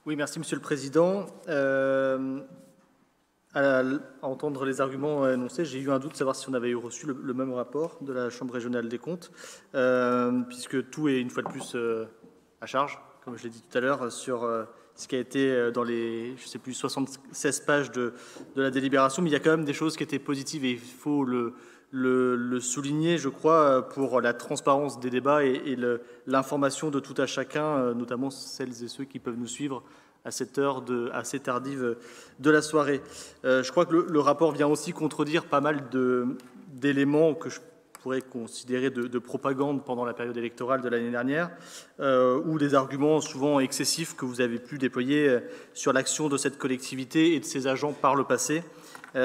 Oui, merci Monsieur le Président. À entendre les arguments énoncés, j'ai eu un doute de savoir si on avait reçu le même rapport de la Chambre régionale des comptes, puisque tout est une fois de plus à charge, comme je l'ai dit tout à l'heure, sur ce qui a été dans les, je sais plus, 76 pages de la délibération, mais il y a quand même des choses qui étaient positives et il faut le souligner, je crois, pour la transparence des débats et l'information de tout à chacun, notamment celles et ceux qui peuvent nous suivre à cette heure assez tardive de la soirée. Je crois que le rapport vient aussi contredire pas mal d'éléments que je pourrais considérer de propagande pendant la période électorale de l'année dernière, ou des arguments souvent excessifs que vous avez pu déployer sur l'action de cette collectivité et de ses agents par le passé.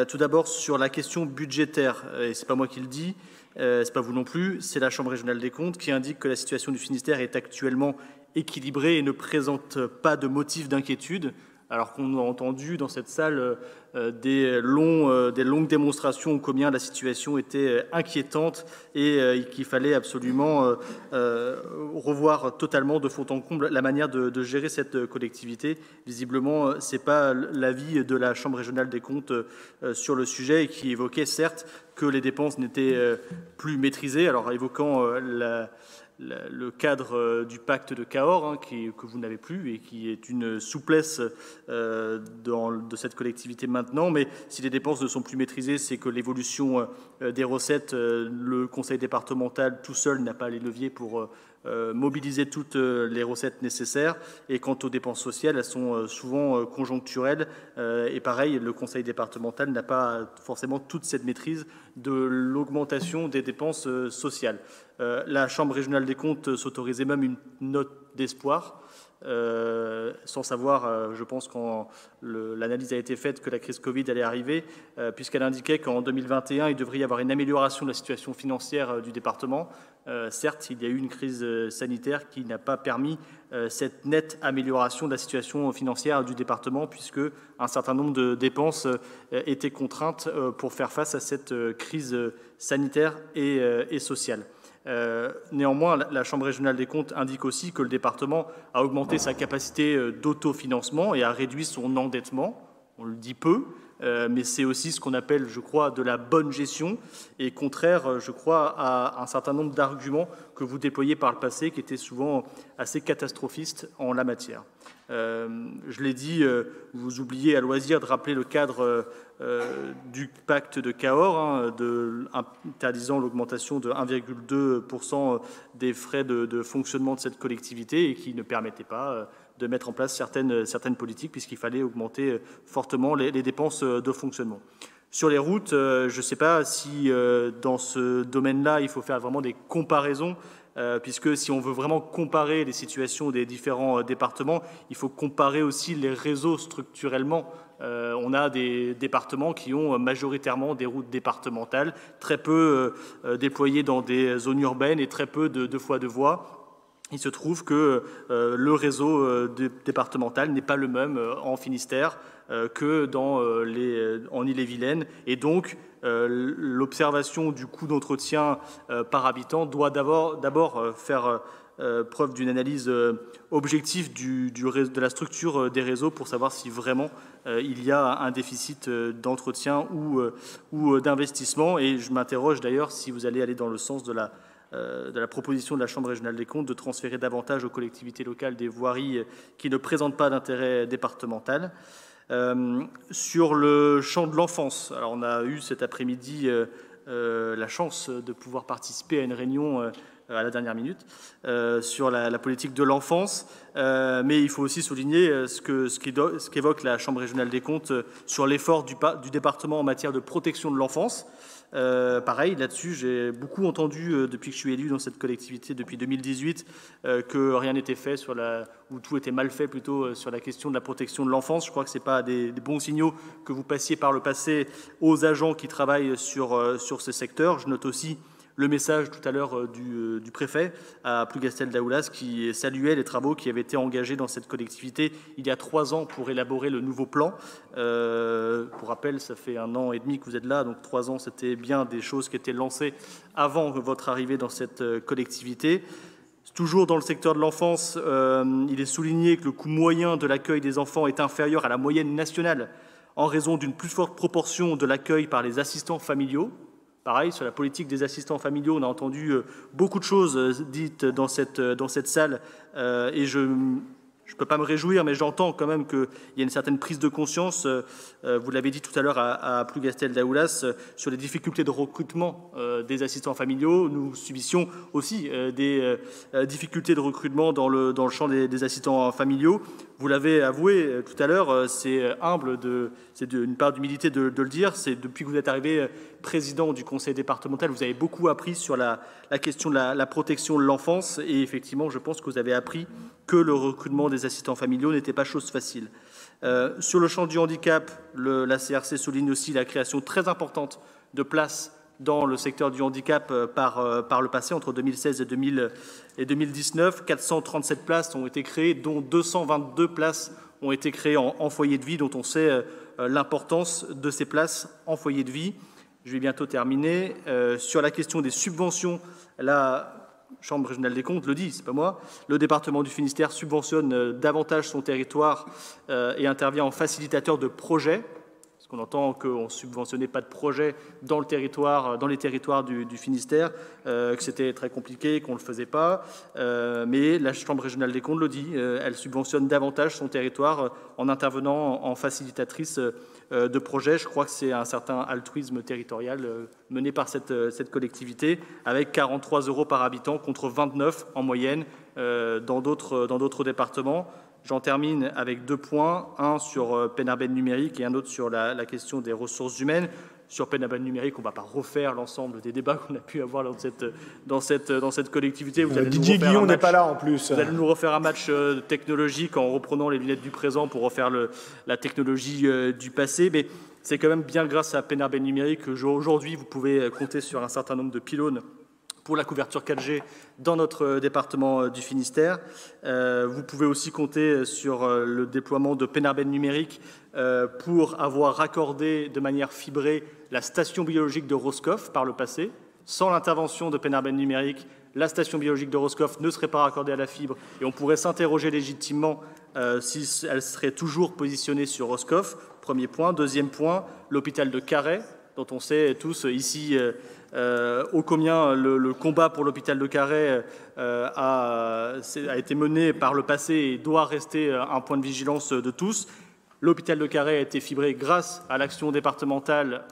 Tout d'abord, sur la question budgétaire, et ce n'est pas moi qui le dis, ce n'est pas vous non plus, c'est la Chambre régionale des comptes qui indique que la situation du Finistère est actuellement équilibrée et ne présente pas de motifs d'inquiétude, alors qu'on a entendu dans cette salle des longues démonstrations combien la situation était inquiétante et qu'il fallait absolument revoir totalement de fond en comble la manière de gérer cette collectivité. Visiblement, ce n'est pas l'avis de la Chambre régionale des comptes sur le sujet et qui évoquait certes que les dépenses n'étaient plus maîtrisées, alors évoquant le cadre du pacte de Cahors, que vous n'avez plus et qui est une souplesse de cette collectivité maintenant. Mais si les dépenses ne sont plus maîtrisées, c'est que l'évolution des recettes, le conseil départemental tout seul n'a pas les leviers pour mobiliser toutes les recettes nécessaires. Et quant aux dépenses sociales, elles sont souvent conjoncturelles. Et pareil, le conseil départemental n'a pas forcément toute cette maîtrise de l'augmentation des dépenses sociales. La Chambre régionale des comptes s'autorisait même une note d'espoir, sans savoir, je pense, quand l'analyse a été faite, que la crise Covid allait arriver, puisqu'elle indiquait qu'en 2021, il devrait y avoir une amélioration de la situation financière du département. Certes, il y a eu une crise sanitaire qui n'a pas permis cette nette amélioration de la situation financière du département, puisque un certain nombre de dépenses étaient contraintes pour faire face à cette crise sanitaire et sociale. Néanmoins, la Chambre régionale des comptes indique aussi que le département a augmenté sa capacité d'autofinancement et a réduit son endettement. On le dit peu, mais c'est aussi ce qu'on appelle, je crois, de la bonne gestion et contraire, je crois, à un certain nombre d'arguments que vous déployez par le passé qui étaient souvent assez catastrophistes en la matière. Je l'ai dit, vous oubliez à loisir de rappeler le cadre du pacte de Cahors, interdisant l'augmentation de 1,2% des frais de fonctionnement de cette collectivité et qui ne permettait pas de mettre en place certaines politiques puisqu'il fallait augmenter fortement les dépenses de fonctionnement. Sur les routes, je ne sais pas si dans ce domaine-là, il faut faire vraiment des comparaisons, puisque si on veut vraiment comparer les situations des différents départements, il faut comparer aussi les réseaux structurellement. On a des départements qui ont majoritairement des routes départementales, très peu déployées dans des zones urbaines et très peu de fois de voies. Il se trouve que le réseau départemental n'est pas le même en Finistère que en Ille-et-Vilaine. Et donc, l'observation du coût d'entretien par habitant doit d'abord faire preuve d'une analyse objective de la structure des réseaux pour savoir si vraiment il y a un déficit d'entretien ou d'investissement. Et je m'interroge d'ailleurs si vous allez aller dans le sens de la proposition de la Chambre régionale des comptes de transférer davantage aux collectivités locales des voiries qui ne présentent pas d'intérêt départemental. Sur le champ de l'enfance, alors on a eu cet après-midi la chance de pouvoir participer à une réunion à la dernière minute sur la politique de l'enfance, mais il faut aussi souligner ce qu'évoque la Chambre régionale des comptes sur l'effort du département en matière de protection de l'enfance. Pareil, là-dessus, j'ai beaucoup entendu depuis que je suis élu dans cette collectivité depuis 2018 que rien n'était fait ou tout était mal fait plutôt sur la question de la protection de l'enfance. Je crois que ce n'est pas des bons signaux que vous passiez par le passé aux agents qui travaillent sur ce secteur. Je note aussi le message tout à l'heure du préfet à Plougastel-Daoulas qui saluait les travaux qui avaient été engagés dans cette collectivité il y a 3 ans pour élaborer le nouveau plan. Pour rappel, ça fait 1 an et demi que vous êtes là, donc 3 ans, c'était bien des choses qui étaient lancées avant votre arrivée dans cette collectivité. Toujours dans le secteur de l'enfance, il est souligné que le coût moyen de l'accueil des enfants est inférieur à la moyenne nationale en raison d'une plus forte proportion de l'accueil par les assistants familiaux. Pareil, sur la politique des assistants familiaux, on a entendu beaucoup de choses dites dans cette salle et je ne peux pas me réjouir, mais j'entends quand même qu'il y a une certaine prise de conscience, vous l'avez dit tout à l'heure à Plougastel-Daoulas, sur les difficultés de recrutement des assistants familiaux. Nous subissions aussi des difficultés de recrutement dans le champ des assistants familiaux. Vous l'avez avoué tout à l'heure, c'est humble, c'est une part d'humilité de le dire. C'est depuis que vous êtes arrivé président du conseil départemental, vous avez beaucoup appris sur la question de la protection de l'enfance. Et effectivement, je pense que vous avez appris que le recrutement des assistants familiaux n'était pas chose facile. Sur le champ du handicap, la CRC souligne aussi la création très importante de places dans le secteur du handicap par le passé, entre 2016 et 2019. 437 places ont été créées, dont 222 places ont été créées en foyer de vie, dont on sait l'importance de ces places en foyer de vie. Je vais bientôt terminer. Sur la question des subventions, la Chambre régionale des comptes le dit, c'est pas moi, le département du Finistère subventionne davantage son territoire et intervient en facilitateur de projets. On entend qu'on ne subventionnait pas de projets dans les territoires du Finistère, que c'était très compliqué, qu'on ne le faisait pas. Mais la Chambre régionale des comptes le dit, elle subventionne davantage son territoire en intervenant en facilitatrice de projets. Je crois que c'est un certain altruisme territorial mené par cette collectivité, avec 43 € par habitant contre 29 en moyenne dans d'autres départements. J'en termine avec 2 points, un sur Pénarben numérique et un autre sur la question des ressources humaines. Sur Pénarben numérique, on ne va pas refaire l'ensemble des débats qu'on a pu avoir dans cette collectivité. Didier Guillon n'est pas là en plus. Vous allez nous refaire un match technologique en reprenant les lunettes du présent pour refaire la technologie du passé. Mais c'est quand même bien grâce à Pénarben numérique qu'aujourd'hui vous pouvez compter sur un certain nombre de pylônes pour la couverture 4G dans notre département du Finistère. Vous pouvez aussi compter sur le déploiement de Pénarben numérique pour avoir raccordé de manière fibrée la station biologique de Roscoff par le passé. Sans l'intervention de Pénarben numérique, la station biologique de Roscoff ne serait pas raccordée à la fibre et on pourrait s'interroger légitimement si elle serait toujours positionnée sur Roscoff. Premier point. Deuxième point, l'hôpital de Carhaix, dont on sait tous ici ô combien le combat pour l'hôpital de Carhaix a été mené par le passé et doit rester un point de vigilance de tous. L'hôpital de Carhaix a été fibré grâce à l'action départementale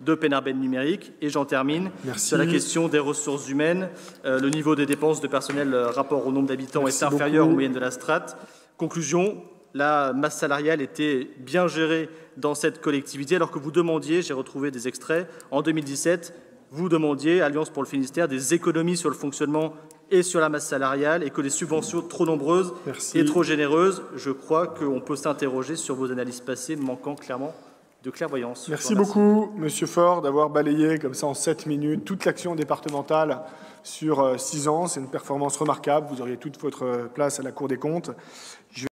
de Pénarben numérique. Et j'en termine sur la question des ressources humaines. Le niveau des dépenses de personnel rapport au nombre d'habitants est inférieur aux moyennes de la strate. Conclusion, la masse salariale était bien gérée dans cette collectivité, alors que vous demandiez, j'ai retrouvé des extraits, en 2017, vous demandiez, Alliance pour le Finistère, des économies sur le fonctionnement et sur la masse salariale, et que les subventions trop nombreuses et trop généreuses, je crois qu'on peut s'interroger sur vos analyses passées, manquant clairement de clairvoyance. Merci beaucoup, Monsieur Faure, d'avoir balayé comme ça en 7 minutes toute l'action départementale sur 6 ans. C'est une performance remarquable. Vous auriez toute votre place à la Cour des comptes.